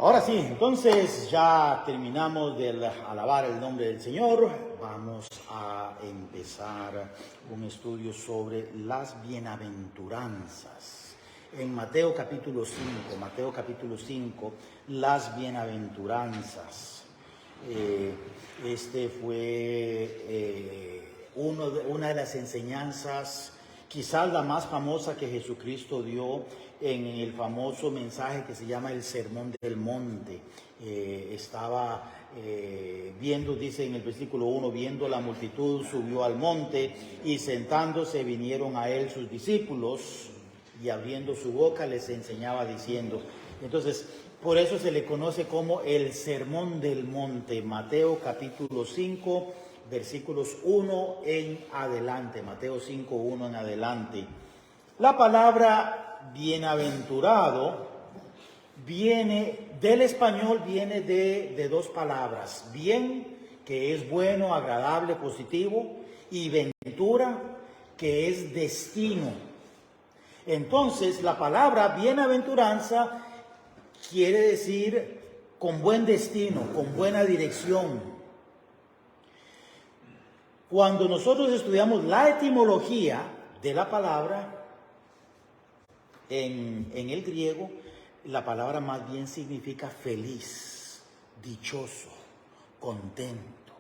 Ahora sí, entonces ya terminamos de alabar el nombre del Señor. Vamos a empezar un estudio sobre las bienaventuranzas. En Mateo capítulo 5, las bienaventuranzas. Este fue una de las enseñanzas, quizás la más famosa que Jesucristo dio en el famoso mensaje que se llama el Sermón del Monte. Estaba viendo, dice en el versículo 1, viendo la multitud, subió al monte y sentándose vinieron a él sus discípulos y abriendo su boca les enseñaba diciendo. Entonces, por eso se le conoce como el Sermón del Monte, Mateo capítulo 5, versículos 1 en adelante, Mateo 5, 1 en adelante. La palabra bienaventurado viene del español, viene de dos palabras: bien, que es bueno, agradable, positivo, y ventura, que es destino. Entonces, la palabra bienaventuranza quiere decir con buen destino, con buena dirección. Cuando nosotros estudiamos la etimología de la palabra, en el griego, la palabra más bien significa feliz, dichoso, contento.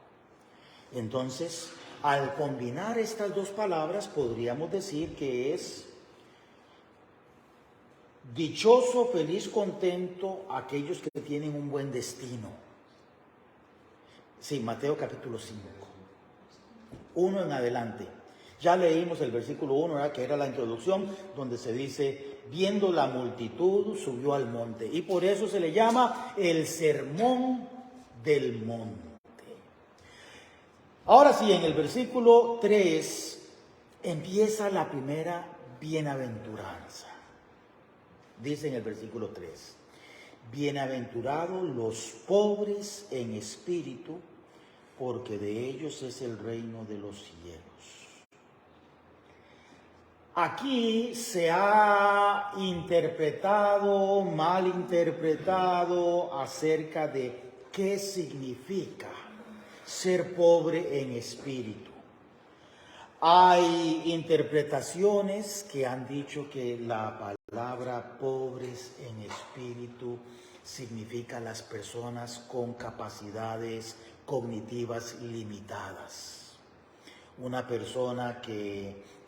Entonces, al combinar estas dos palabras, podríamos decir que es dichoso, feliz, contento aquellos que tienen un buen destino. Sí, Mateo capítulo 5, 1 en adelante. Ya leímos el versículo 1, ¿verdad?, que era la introducción, donde se dice, viendo la multitud, subió al monte. Y por eso se le llama el Sermón del Monte. Ahora sí, en el versículo 3 empieza la primera bienaventuranza. Dice en el versículo 3, bienaventurados los pobres en espíritu, porque de ellos es el reino de los cielos. Aquí se ha interpretado, malinterpretado acerca de qué significa ser pobre en espíritu. Hay interpretaciones que han dicho que la palabra pobres en espíritu significa las personas con capacidades cognitivas limitadas. Una persona que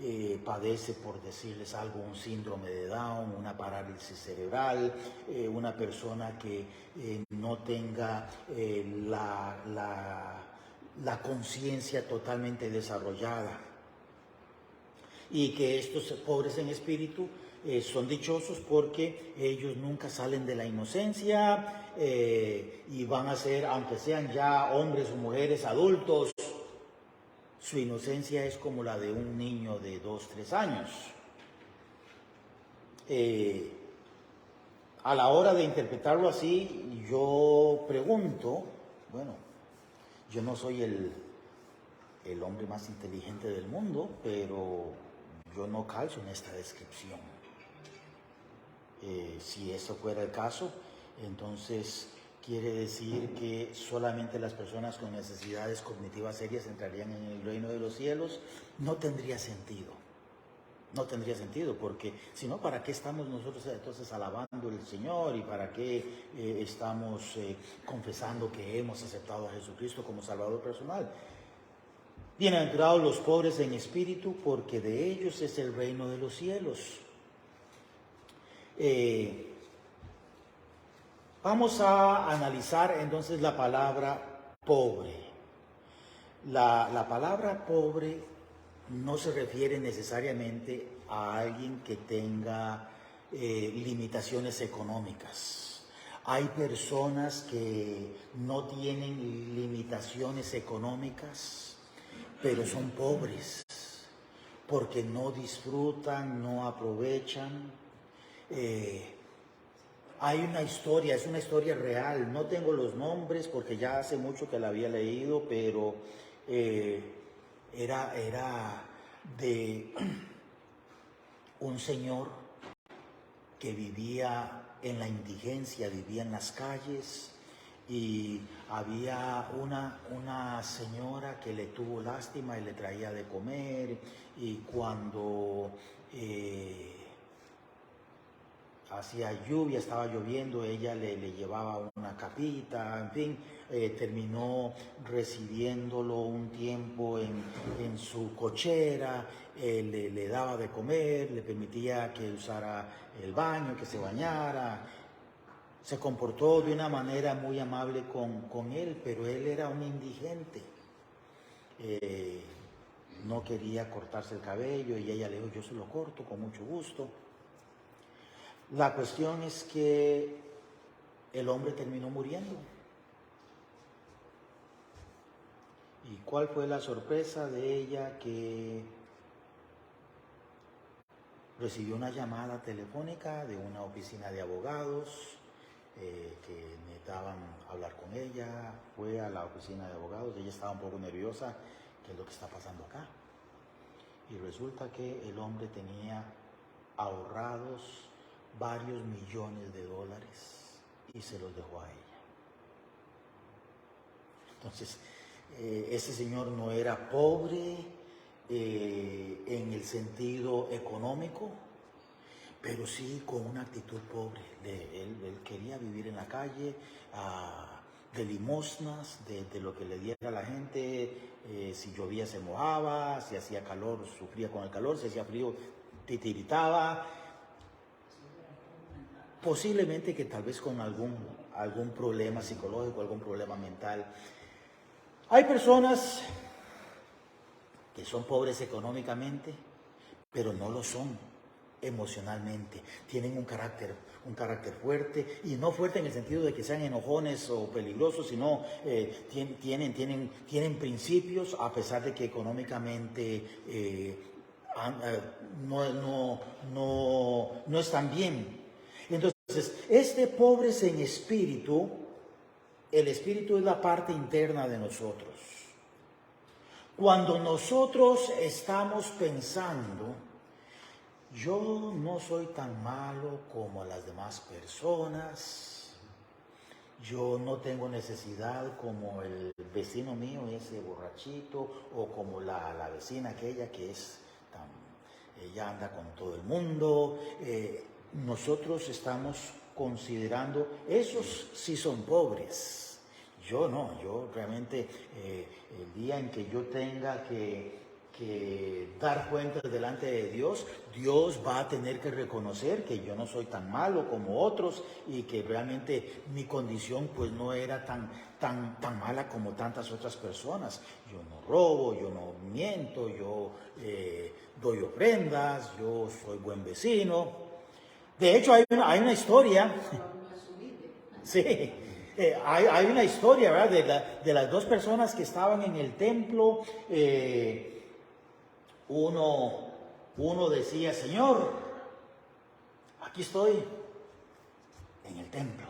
padece, por decirles algo, un síndrome de Down, una parálisis cerebral, una persona que no tenga la conciencia totalmente desarrollada. Y que estos pobres en espíritu son dichosos porque ellos nunca salen de la inocencia y van a ser, aunque sean ya hombres o mujeres adultos, su inocencia es como la de un niño de 2, 3 años. A la hora de interpretarlo así, yo pregunto, bueno, yo no soy el hombre más inteligente del mundo, pero yo no calzo en esta descripción. Si eso fuera el caso, entonces quiere decir que solamente las personas con necesidades cognitivas serias entrarían en el reino de los cielos. No tendría sentido. No tendría sentido, porque si no, ¿para qué estamos nosotros entonces alabando al Señor? ¿Y para qué estamos confesando que hemos aceptado a Jesucristo como Salvador personal? Bienaventurados los pobres en espíritu, porque de ellos es el reino de los cielos. Vamos a analizar entonces la palabra pobre. La palabra pobre no se refiere necesariamente a alguien que tenga limitaciones económicas. Hay personas que no tienen limitaciones económicas, pero son pobres, porque no disfrutan, no aprovechan. Hay una historia, es una historia real, no tengo los nombres porque ya hace mucho que la había leído, pero era de un señor que vivía en la indigencia, vivía en las calles, y había una señora que le tuvo lástima y le traía de comer, y cuando hacía lluvia, estaba lloviendo, ella le llevaba una capita, en fin, terminó recibiéndolo un tiempo en su cochera, le daba de comer, le permitía que usara el baño, que se bañara. Se comportó de una manera muy amable con él, pero él era un indigente. No quería cortarse el cabello y ella le dijo, yo se lo corto con mucho gusto. La cuestión es que el hombre terminó muriendo. ¿Y cuál fue la sorpresa de ella? Que recibió una llamada telefónica de una oficina de abogados que necesitaban hablar con ella. Fue a la oficina de abogados, ella estaba un poco nerviosa, ¿qué es lo que está pasando acá? Y resulta que el hombre tenía ahorrados varios millones de dólares y se los dejó a ella. Entonces, ese señor no era pobre en el sentido económico, pero sí con una actitud pobre. Él quería vivir en la calle, de limosnas, de lo que le diera a la gente. Si llovía se mojaba, si hacía calor sufría con el calor, si hacía frío titiritaba. Posiblemente que tal vez con algún problema psicológico, algún problema mental. Hay personas que son pobres económicamente, pero no lo son emocionalmente. Tienen un carácter fuerte, y no fuerte en el sentido de que sean enojones o peligrosos, sino tienen principios, a pesar de que económicamente no están bien. Entonces, pobres en espíritu, el espíritu es la parte interna de nosotros. Cuando nosotros estamos pensando, yo no soy tan malo como las demás personas, yo no tengo necesidad como el vecino mío, ese borrachito, o como la vecina aquella que ella anda con todo el mundo. Nosotros estamos considerando, esos sí son pobres. Yo no, yo realmente el día en que yo tenga que dar cuentas delante de Dios, Dios va a tener que reconocer que yo no soy tan malo como otros, y que realmente mi condición pues no era tan mala como tantas otras personas. Yo no robo, yo no miento, yo doy ofrendas, yo soy buen vecino. De hecho, hay una historia. Sí, hay una historia, ¿verdad? De las dos personas que estaban en el templo. Uno decía, Señor, aquí estoy en el templo.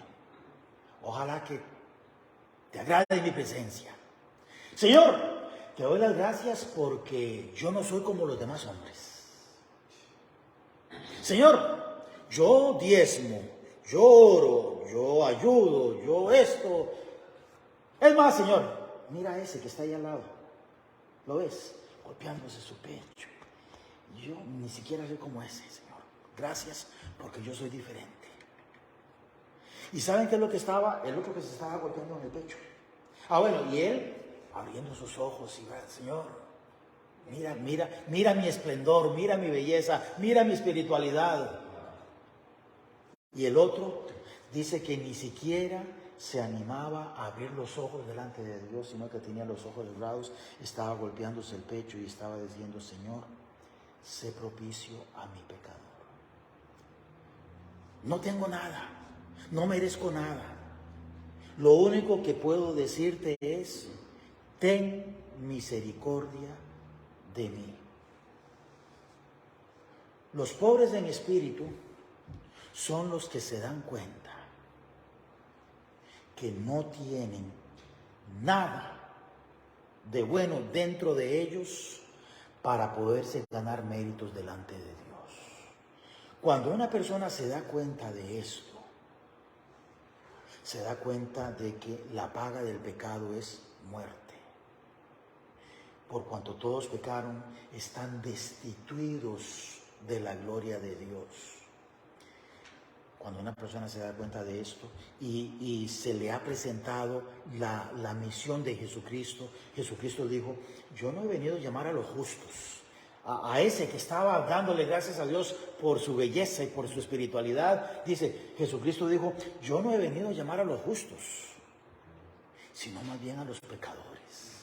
Ojalá que te agrade mi presencia. Señor, te doy las gracias porque yo no soy como los demás hombres. Señor, yo diezmo, yo oro, yo ayudo, yo esto. Es más, Señor, mira ese que está ahí al lado. ¿Lo ves? Golpeándose su pecho. Yo ni siquiera soy como ese, Señor. Gracias, porque yo soy diferente. ¿Y saben qué es lo que estaba? El otro que se estaba golpeando en el pecho. Bueno, y él abriendo sus ojos y va, Señor, mira mi esplendor, mira mi belleza, mira mi espiritualidad. Y el otro dice que ni siquiera se animaba a abrir los ojos delante de Dios, sino que tenía los ojos cerrados, estaba golpeándose el pecho y estaba diciendo, Señor, sé propicio a mi pecador. No tengo nada, no merezco nada. Lo único que puedo decirte es, ten misericordia de mí. Los pobres en espíritu son los que se dan cuenta que no tienen nada de bueno dentro de ellos para poderse ganar méritos delante de Dios. Cuando una persona se da cuenta de esto, se da cuenta de que la paga del pecado es muerte. Por cuanto todos pecaron, están destituidos de la gloria de Dios. Cuando una persona se da cuenta de esto y se le ha presentado la misión de Jesucristo, Jesucristo dijo, yo no he venido a llamar a los justos, a ese que estaba dándole gracias a Dios por su belleza y por su espiritualidad. Dice, Jesucristo dijo, yo no he venido a llamar a los justos, sino más bien a los pecadores.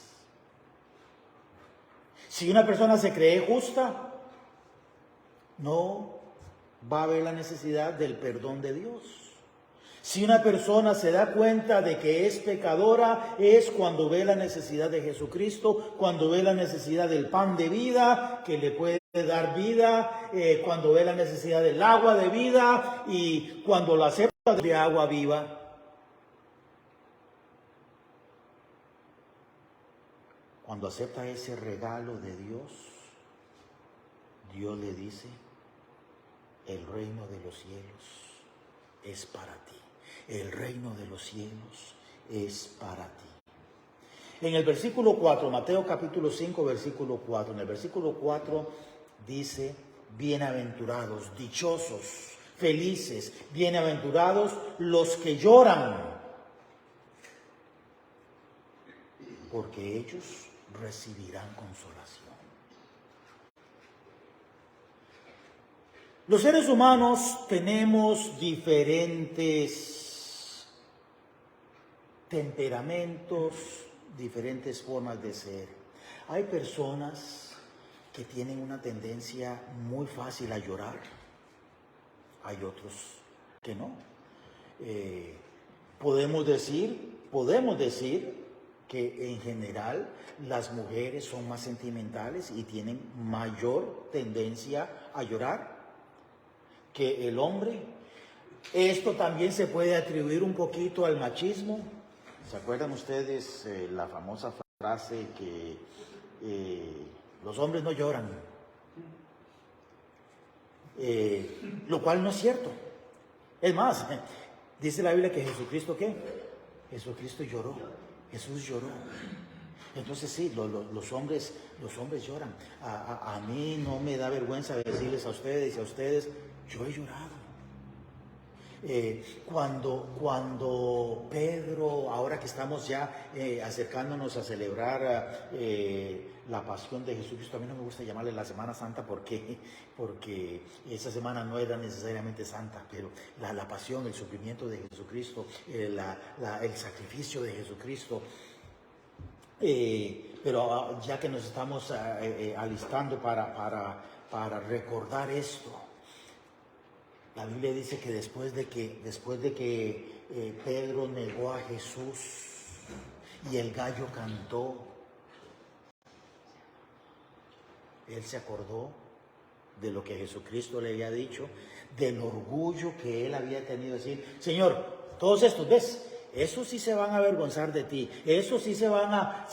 Si una persona se cree justa, no va a haber la necesidad del perdón de Dios. Si una persona se da cuenta de que es pecadora, es cuando ve la necesidad de Jesucristo, cuando ve la necesidad del pan de vida que le puede dar vida, cuando ve la necesidad del agua de vida y cuando la acepta de agua viva. Cuando acepta ese regalo de Dios, Dios le dice, el reino de los cielos es para ti. El reino de los cielos es para ti. En el versículo 4, Mateo capítulo 5, versículo 4, en el versículo 4 dice, bienaventurados, dichosos, felices, bienaventurados los que lloran, porque ellos recibirán consolación. Los seres humanos tenemos diferentes temperamentos, diferentes formas de ser. Hay personas que tienen una tendencia muy fácil a llorar, hay otros que no. Podemos decir que en general las mujeres son más sentimentales y tienen mayor tendencia a llorar que el hombre. Esto también se puede atribuir un poquito al machismo. ¿Se acuerdan ustedes la famosa frase que los hombres no lloran? Lo cual no es cierto. Es más, dice la Biblia que Jesucristo, ¿qué? Jesucristo lloró. Jesús lloró. Entonces sí, los hombres lloran. A mí no me da vergüenza decirles a ustedes y a ustedes, yo he llorado. Cuando Pedro, ahora que estamos ya acercándonos a celebrar la pasión de Jesucristo, a mí no me gusta llamarle la Semana Santa porque esa semana no era necesariamente santa, pero la pasión, el sufrimiento de Jesucristo, el sacrificio de Jesucristo. Pero ya que nos estamos alistando para recordar esto, la Biblia dice que después de que Pedro negó a Jesús y el gallo cantó, él se acordó de lo que Jesucristo le había dicho, del orgullo que él había tenido, decir, Señor, todos estos, ¿ves? Esos sí se van a avergonzar de ti, esos sí se van a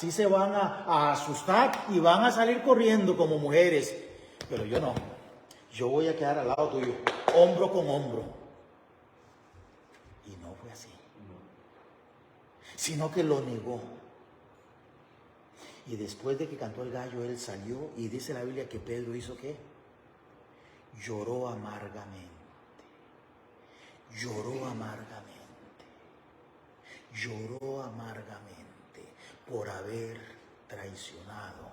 asustar y van a salir corriendo como mujeres, pero yo no, yo voy a quedar al lado tuyo, hombro con hombro. Y no fue así, sino que lo negó. Y después de que cantó el gallo, él salió y dice la Biblia que Pedro hizo ¿qué? Lloró amargamente. Lloró amargamente. Lloró amargamente por haber traicionado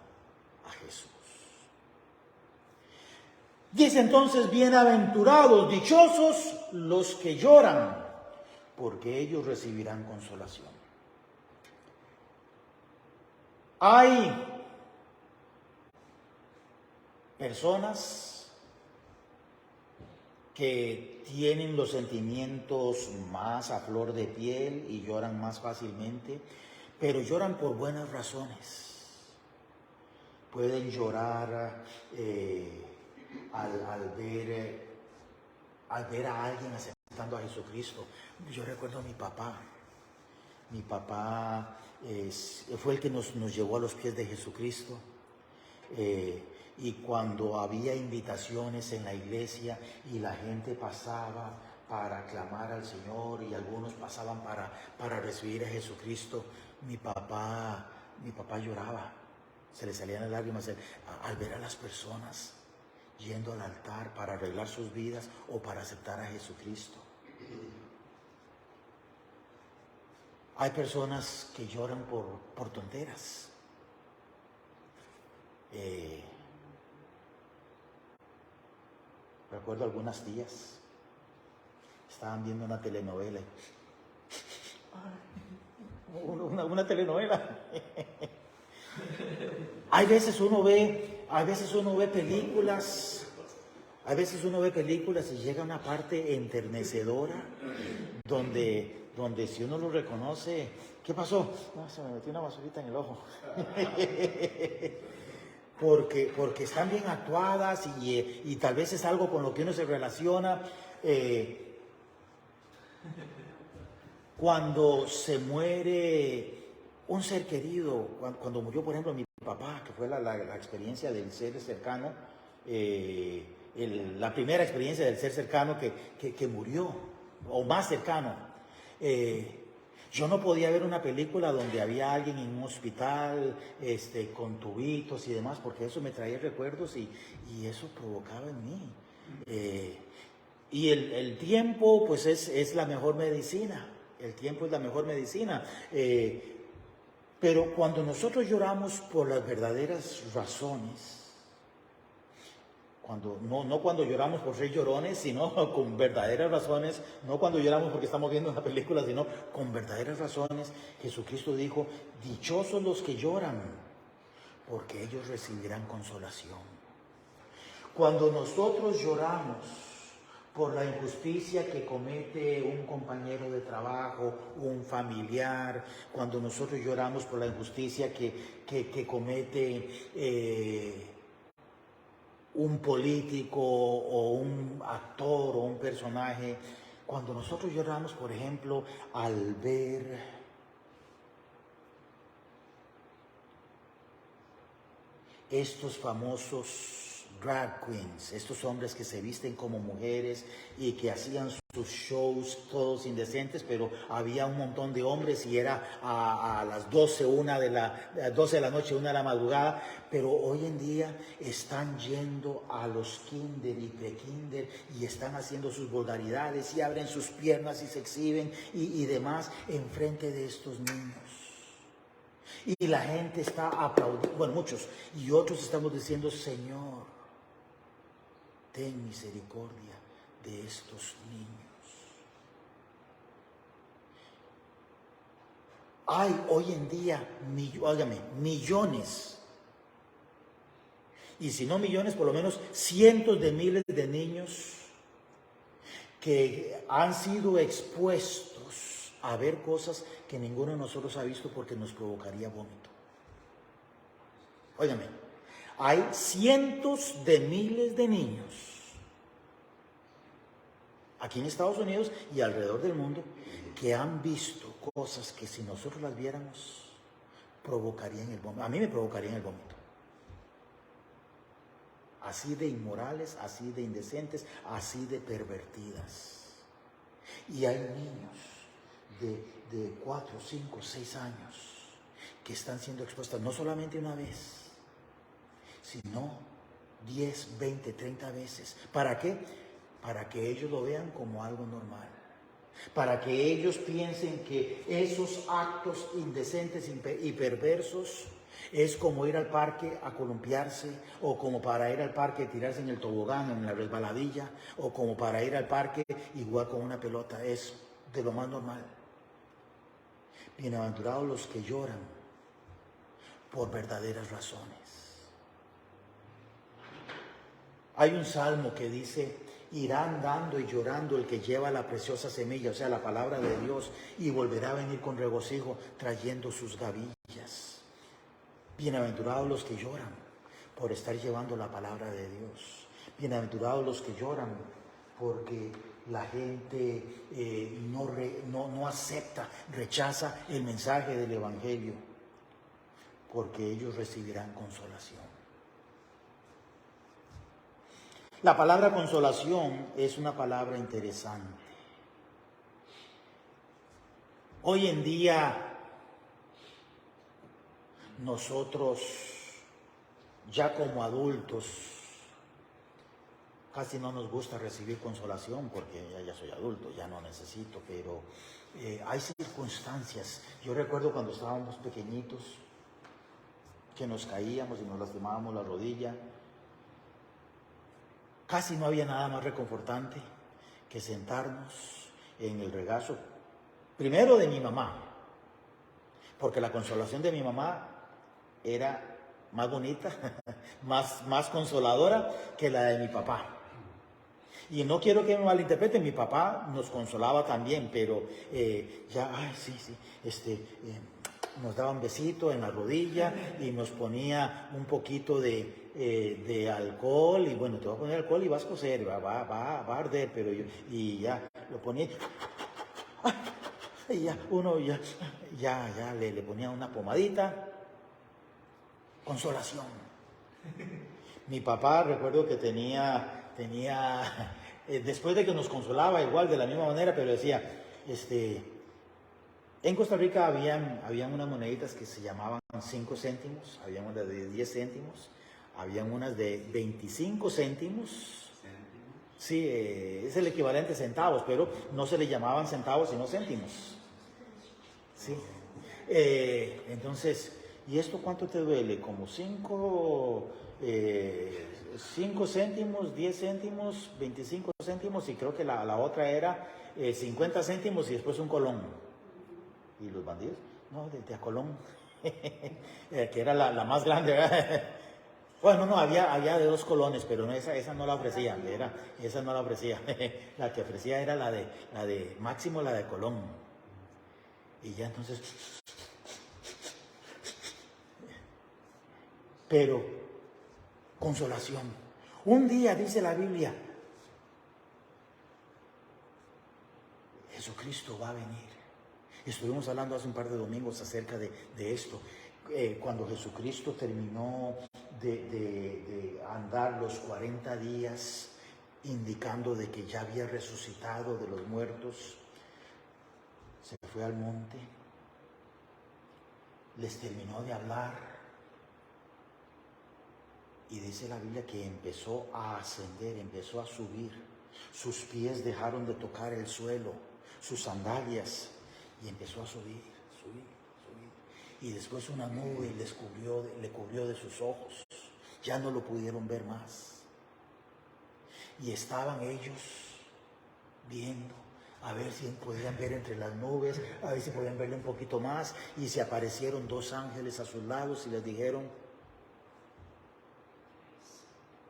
a Jesús. Dice entonces, bienaventurados, dichosos los que lloran, porque ellos recibirán consolación. Hay personas que tienen los sentimientos más a flor de piel y lloran más fácilmente, pero lloran por buenas razones. Pueden llorar al ver a alguien aceptando a Jesucristo. Yo recuerdo a mi papá. Mi papá fue el que nos llevó a los pies de Jesucristo. Y cuando había invitaciones en la iglesia y la gente pasaba para clamar al Señor y algunos pasaban para recibir a Jesucristo, mi papá lloraba, se le salían las lágrimas al ver a las personas yendo al altar para arreglar sus vidas o para aceptar a Jesucristo. Hay personas que lloran por tonteras. Recuerdo algunas tías, estaban viendo una telenovela. Una telenovela. Hay veces uno ve películas, y llega una parte enternecedora donde si uno lo reconoce, ¿qué pasó? No, se me metió una basurita en el ojo. Porque están bien actuadas y tal vez es algo con lo que uno se relaciona. Cuando se muere un ser querido, cuando murió, por ejemplo, mi papá, que fue la experiencia del ser cercano, la primera experiencia del ser cercano que murió, o más cercano. Yo no podía ver una película donde había alguien en un hospital, con tubitos y demás, porque eso me traía recuerdos y eso provocaba en mí. Y el tiempo, pues es la mejor medicina. El tiempo es la mejor medicina. Pero cuando nosotros lloramos por las verdaderas razones, no cuando lloramos por ser llorones, sino con verdaderas razones, no cuando lloramos porque estamos viendo una película, sino con verdaderas razones, Jesucristo dijo, dichosos los que lloran, porque ellos recibirán consolación. Cuando nosotros lloramos por la injusticia que comete un compañero de trabajo, un familiar, cuando nosotros lloramos por la injusticia que comete un político o un actor o un personaje, cuando nosotros lloramos, por ejemplo, al ver estos famosos drag queens, estos hombres que se visten como mujeres y que hacían sus shows todos indecentes, pero había un montón de hombres y era a las 12 de la noche, 1 de la madrugada, pero hoy en día están yendo a los kinder y pre-kinder y están haciendo sus vulgaridades y abren sus piernas y se exhiben y demás enfrente de estos niños. Y la gente está aplaudiendo, bueno, muchos, y otros estamos diciendo, Señor, ten misericordia de estos niños. Hay hoy en día, millones, y si no millones, por lo menos cientos de miles de niños que han sido expuestos a ver cosas que ninguno de nosotros ha visto porque nos provocaría vómito. Óigame, hay cientos de miles de niños aquí en Estados Unidos y alrededor del mundo que han visto cosas que si nosotros las viéramos provocarían el vómito. A mí me provocarían el vómito. Así de inmorales, así de indecentes, así de pervertidas. Y hay niños de 4, 5, 6 años que están siendo expuestas no solamente una vez, sino 10, 20, 30 veces. ¿Para qué? Para que ellos lo vean como algo normal. Para que ellos piensen que esos actos indecentes y perversos es como ir al parque a columpiarse, o como para ir al parque a tirarse en el tobogán, en la resbaladilla, o como para ir al parque y jugar con una pelota. Es de lo más normal. Bienaventurados los que lloran por verdaderas razones. Hay un salmo que dice, irá andando y llorando el que lleva la preciosa semilla, o sea, la palabra de Dios, y volverá a venir con regocijo trayendo sus gavillas. Bienaventurados los que lloran por estar llevando la palabra de Dios. Bienaventurados los que lloran porque la gente no acepta, rechaza el mensaje del Evangelio, porque ellos recibirán consolación. La palabra consolación es una palabra interesante. Hoy en día nosotros, ya como adultos, casi no nos gusta recibir consolación porque ya soy adulto, ya no necesito, pero hay circunstancias. Yo recuerdo cuando estábamos pequeñitos que nos caíamos y nos lastimábamos la rodilla. Casi no había nada más reconfortante que sentarnos en el regazo, primero de mi mamá, porque la consolación de mi mamá era más bonita, más consoladora que la de mi papá. Y no quiero que me malinterpreten, mi papá nos consolaba también, pero nos daba un besito en la rodilla y nos ponía un poquito de alcohol, y bueno, te voy a poner alcohol y vas a coser, va a arder, pero y ya, lo ponía, y ya, uno ya le ponía una pomadita, consolación. Mi papá, recuerdo que tenía después de que nos consolaba igual de la misma manera, pero decía, en Costa Rica habían unas moneditas que se llamaban 5 céntimos, habían unas de 10 céntimos, habían unas de 25 céntimos. Sí, es el equivalente a centavos, pero no se le llamaban centavos sino céntimos. Sí. Entonces, ¿y esto cuánto te duele? Como 5 céntimos, 10 céntimos, 25 céntimos, y creo que la otra era 50 céntimos y después un colón. ¿Y los bandidos? No, de a colón, que era la más grande, ¿verdad? Bueno, no, había de 2 colones, pero no, esa no la ofrecía, esa no la ofrecía. La que ofrecía era la de máximo, la de colón. Y ya entonces, pero consolación. Un día dice la Biblia, Jesucristo va a venir. Estuvimos hablando hace un par de domingos acerca de esto. Cuando Jesucristo terminó de andar los 40 días, indicando de que ya había resucitado de los muertos, se fue al monte, les terminó de hablar, y dice la Biblia que empezó a ascender, empezó a subir. Sus pies dejaron de tocar el suelo, sus sandalias, y empezó a subir. Y después una nube le cubrió de sus ojos. Ya no lo pudieron ver más. Y estaban ellos viendo, a ver si podían ver entre las nubes, a ver si podían verle un poquito más. Y se aparecieron 2 ángeles a sus lados y les dijeron,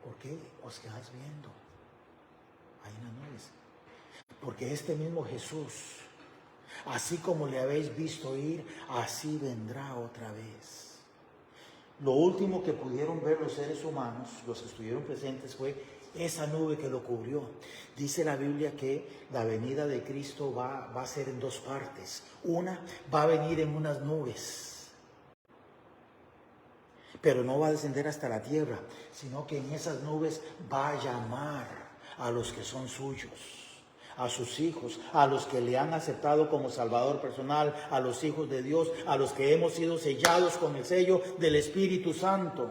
¿por qué os quedáis viendo ahí en las nubes? Porque este mismo Jesús, así como le habéis visto ir, así vendrá otra vez. Lo último que pudieron ver los seres humanos, los que estuvieron presentes, fue esa nube que lo cubrió. Dice la Biblia que la venida de Cristo va a ser en 2 partes. Una, va a venir en unas nubes, pero no va a descender hasta la tierra, sino que en esas nubes va a llamar a los que son suyos, a sus hijos, a los que le han aceptado como Salvador personal, a los hijos de Dios, a los que hemos sido sellados con el sello del Espíritu Santo.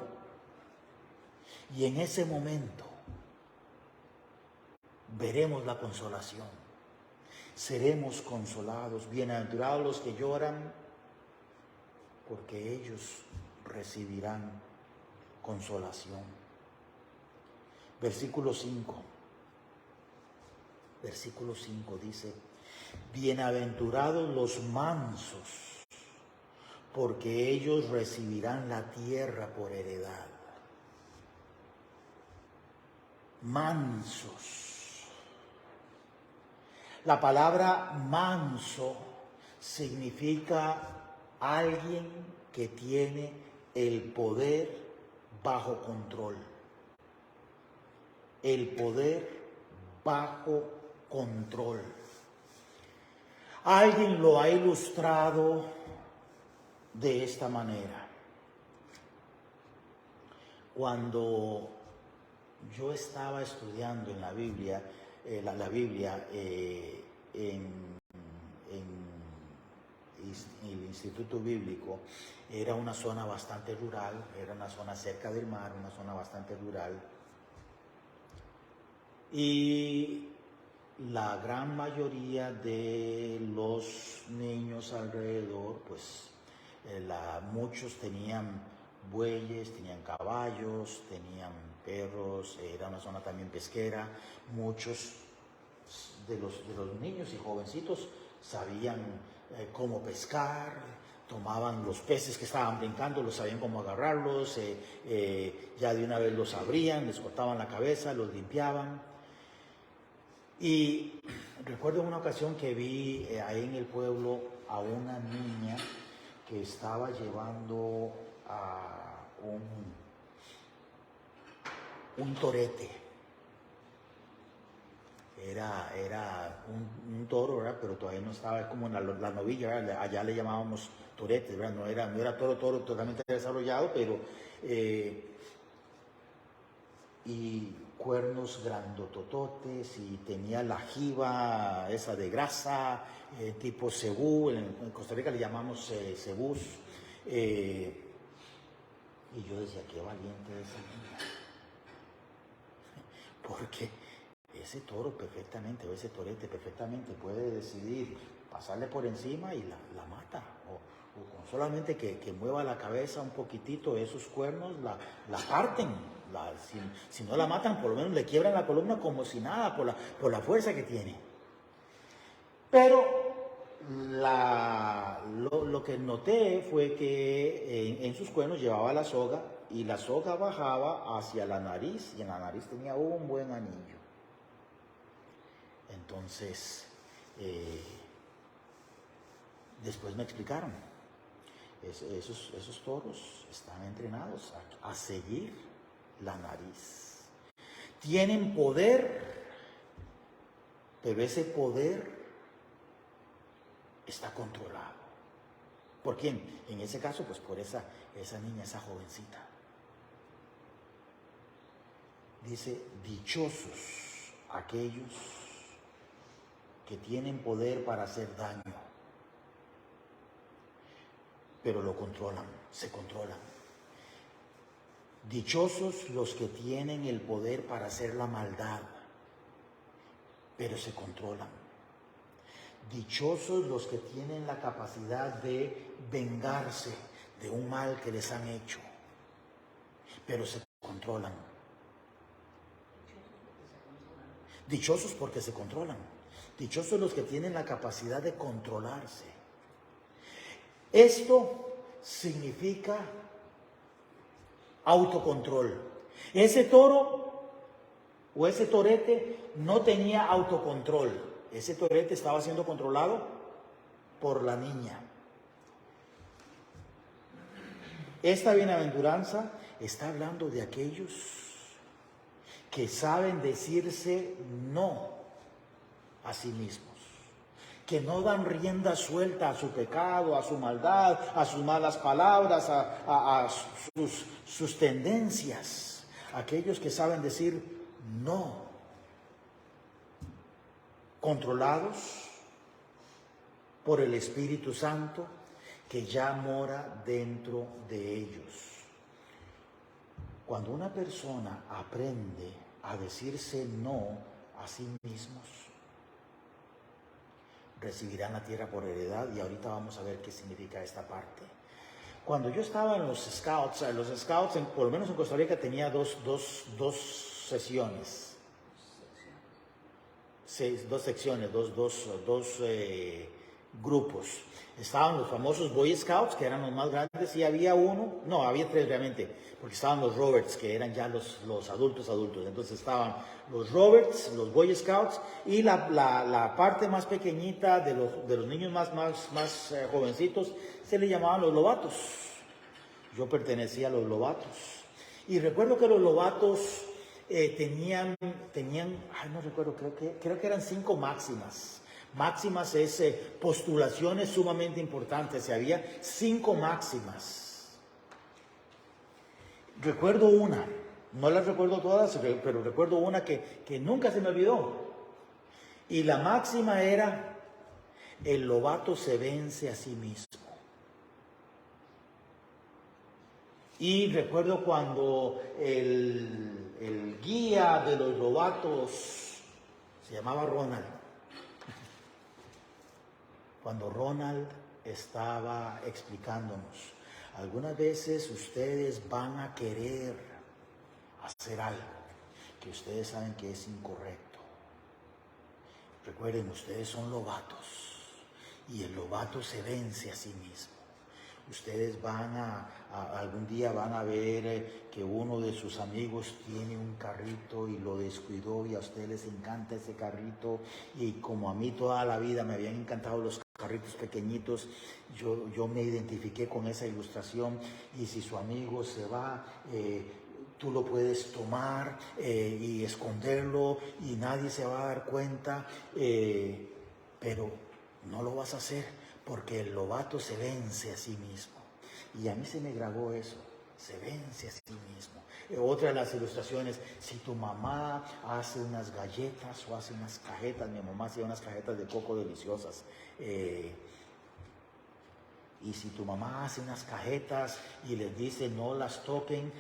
Y en ese momento veremos la consolación. Seremos consolados. Bienaventurados los que lloran, porque ellos recibirán consolación. Versículo 5 dice, bienaventurados los mansos, porque ellos recibirán la tierra por heredad. Mansos. La palabra manso significa alguien que tiene el poder bajo control. El poder bajo control. Alguien lo ha ilustrado de esta manera. Cuando yo estaba estudiando en la Biblia, el instituto bíblico, era una zona bastante rural, era una zona cerca del mar, una zona bastante rural. Y la gran mayoría de los niños alrededor, pues muchos tenían bueyes, tenían caballos, tenían perros, era una zona también pesquera. Muchos de los niños y jovencitos sabían cómo pescar, tomaban los peces que estaban brincando, los sabían cómo agarrarlos, ya de una vez los abrían, les cortaban la cabeza, los limpiaban. Y recuerdo una ocasión que vi ahí en el pueblo a una niña que estaba llevando a un torete. Era un toro, ¿verdad? Pero todavía no estaba como en la novilla, ¿verdad? Allá le llamábamos torete, ¿verdad? No era toro totalmente desarrollado, pero y cuernos grandotototes, y tenía la jiba esa de grasa, tipo cebú, en Costa Rica le llamamos cebús, y yo decía, qué valiente esa niña, porque ese toro perfectamente, o ese torete perfectamente puede decidir pasarle por encima y la mata, o con solamente que mueva la cabeza un poquitito, esos cuernos la parten. Si no la matan, por lo menos le quiebran la columna como si nada, por la fuerza que tiene. Pero lo que noté fue que en sus cuernos llevaba la soga, y la soga bajaba hacia la nariz, y en la nariz tenía un buen anillo. Entonces, después me explicaron, esos toros están entrenados a seguir la nariz. Tienen poder, pero ese poder está controlado. ¿Por quién? En ese caso, pues por esa niña, esa jovencita. Dice, dichosos aquellos que tienen poder para hacer daño, pero lo controlan, se controlan. Dichosos los que tienen el poder para hacer la maldad, pero se controlan. Dichosos los que tienen la capacidad de vengarse de un mal que les han hecho, pero se controlan. Dichosos porque se controlan. Dichosos los que tienen la capacidad de controlarse. Esto significa autocontrol. Ese toro o ese torete no tenía autocontrol. Ese torete estaba siendo controlado por la niña. Esta bienaventuranza está hablando de aquellos que saben decirse no a sí mismos, que no dan rienda suelta a su pecado, a su maldad, a sus malas palabras, a sus tendencias. Aquellos que saben decir no, controlados por el Espíritu Santo que ya mora dentro de ellos. Cuando una persona aprende a decirse no a sí mismos, recibirán la tierra por heredad, y ahorita vamos a ver qué significa esta parte. Cuando yo estaba en los scouts, por lo menos en Costa Rica, tenía dos secciones, dos grupos. Estaban los famosos Boy Scouts, que eran los más grandes, y había tres realmente, porque estaban los Roberts, que eran ya los adultos. Entonces estaban los Roberts, los Boy Scouts, y la parte más pequeñita de los niños más jovencitos se le llamaban los Lobatos. Yo pertenecía a los Lobatos. Y recuerdo que los Lobatos tenían, no recuerdo, creo que eran 5 máximas. Máximas es postulaciones sumamente importantes. Había 5 máximas. Recuerdo una, no las recuerdo todas, pero recuerdo una que nunca se me olvidó. Y la máxima era: El lobato se vence a sí mismo. Y recuerdo cuando el guía de los lobatos se llamaba Ronald. Cuando Ronald estaba explicándonos, algunas veces ustedes van a querer hacer algo que ustedes saben que es incorrecto. Recuerden, ustedes son lobatos y el lobato se vence a sí mismo. Ustedes algún día van a ver que uno de sus amigos tiene un carrito y lo descuidó y a ustedes les encanta ese carrito, y como a mí toda la vida me habían encantado los carritos pequeñitos, yo me identifiqué con esa ilustración, y si su amigo se va, tú lo puedes tomar y esconderlo y nadie se va a dar cuenta, pero no lo vas a hacer porque el lobato se vence a sí mismo. Y a mí se me grabó eso, se vence a sí mismo. Otra de las ilustraciones, si tu mamá hace unas galletas o hace unas cajetas, mi mamá hacía unas cajetas de coco deliciosas, y si tu mamá hace unas cajetas y les dice no las toquen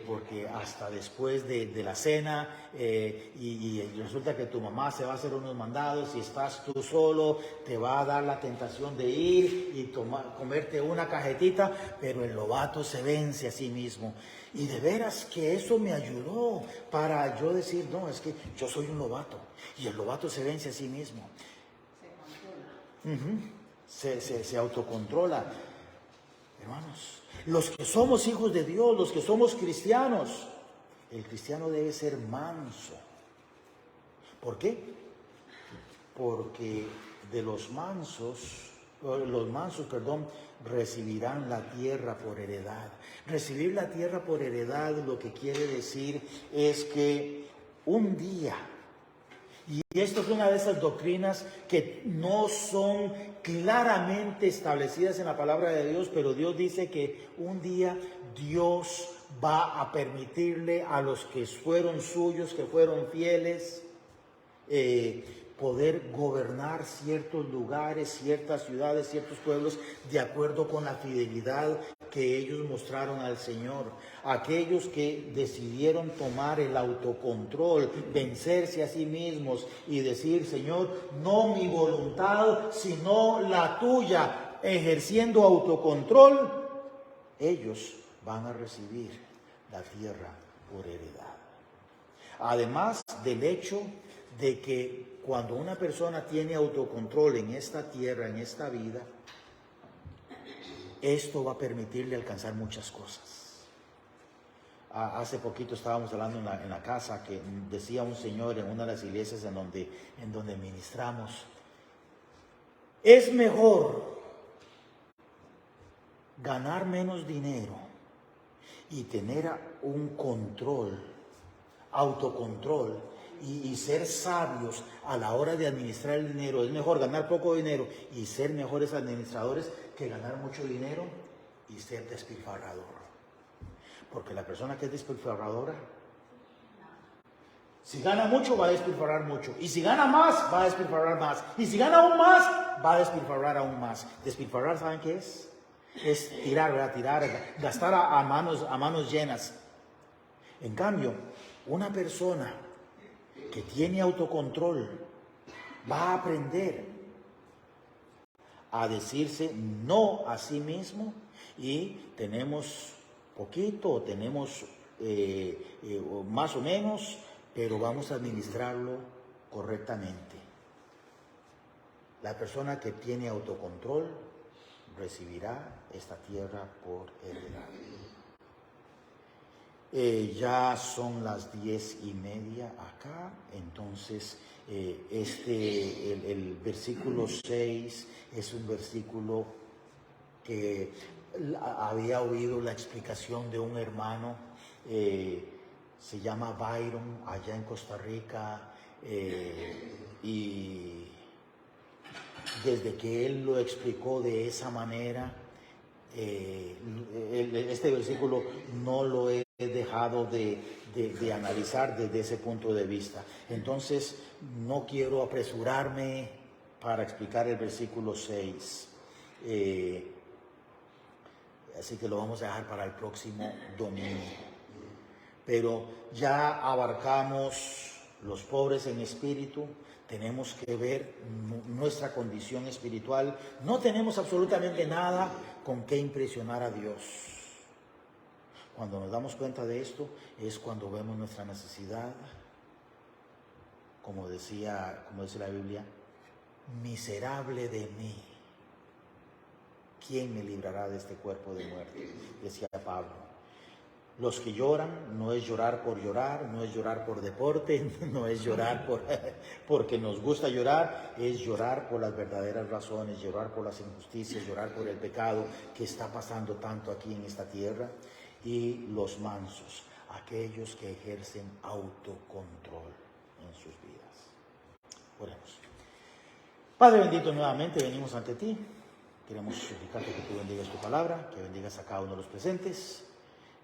porque hasta después de la cena, y resulta que tu mamá se va a hacer unos mandados y estás tú solo, te va a dar la tentación de ir y comerte una cajetita, pero el lobato se vence a sí mismo. Y de veras que eso me ayudó para yo decir, no, es que yo soy un lobato y el lobato se vence a sí mismo. Se autocontrola. Hermanos, los que somos hijos de Dios, los que somos cristianos, el cristiano debe ser manso. ¿Por qué? Porque de los mansos, recibirán la tierra por heredad. Recibir la tierra por heredad lo que quiere decir es que un día, y esto es una de esas doctrinas que no son claramente establecidas en la palabra de Dios, pero Dios dice que un día Dios va a permitirle a los que fueron suyos, que fueron fieles, poder gobernar ciertos lugares, ciertas ciudades, ciertos pueblos, de acuerdo con la fidelidad que ellos mostraron al Señor. Aquellos que decidieron tomar el autocontrol, vencerse a sí mismos y decir, Señor, no mi voluntad, sino la tuya, ejerciendo autocontrol, ellos van a recibir la tierra por heredad. Además del hecho de que cuando una persona tiene autocontrol en esta tierra, en esta vida, esto va a permitirle alcanzar muchas cosas. Hace poquito estábamos hablando en la casa que decía un señor en una de las iglesias en donde ministramos, es mejor ganar menos dinero y tener un control, autocontrol, y ser sabios a la hora de administrar el dinero. Es mejor ganar poco dinero y ser mejores administradores que ganar mucho dinero y ser despilfarrador. Porque la persona que es despilfarradora, si gana mucho va a despilfarrar mucho, y si gana más va a despilfarrar más, y si gana aún más va a despilfarrar aún más. Despilfarrar, ¿saben qué es? Es tirar, ¿verdad? Tirar, gastar a manos llenas. En cambio, una persona que tiene autocontrol va a aprender a decirse no a sí mismo, y tenemos poquito, tenemos más o menos, pero vamos a administrarlo correctamente. La persona que tiene autocontrol recibirá esta tierra por heredad. Ya son las 10:30 acá, entonces el versículo 6 es un versículo que había oído la explicación de un hermano, se llama Byron, allá en Costa Rica, y desde que él lo explicó de esa manera, este versículo no lo he dejado de analizar desde ese punto de vista. Entonces no quiero apresurarme para explicar el versículo 6. Así que lo vamos a dejar para el próximo domingo. Pero ya abarcamos los pobres en espíritu. Tenemos que ver nuestra condición espiritual. No tenemos absolutamente nada con qué impresionar a Dios. Cuando nos damos cuenta de esto es cuando vemos nuestra necesidad. Como dice la Biblia, miserable de mí, ¿quién me librará de este cuerpo de muerte? Decía Pablo. Los que lloran, no es llorar por llorar, no es llorar por deporte, no es llorar porque nos gusta llorar, es llorar por las verdaderas razones, llorar por las injusticias, llorar por el pecado que está pasando tanto aquí en esta tierra. Y los mansos, aquellos que ejercen autocontrol en sus vidas. Oremos. Padre bendito, nuevamente venimos ante ti. Queremos suplicarte que tú bendigas tu palabra, que bendigas a cada uno de los presentes.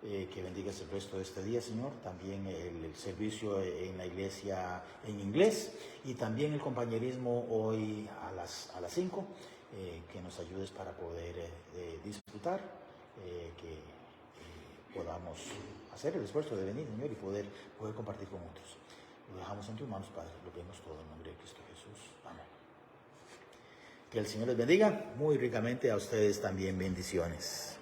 Que bendigas el resto de este día, Señor, también el servicio en la iglesia en inglés y también el compañerismo hoy a las 5, que nos ayudes para poder disfrutar, que podamos hacer el esfuerzo de venir, Señor, y poder compartir con otros. Lo dejamos en tus manos, Padre, lo pedimos todo en nombre de Cristo Jesús. Amén. Que el Señor les bendiga muy ricamente, a ustedes también bendiciones.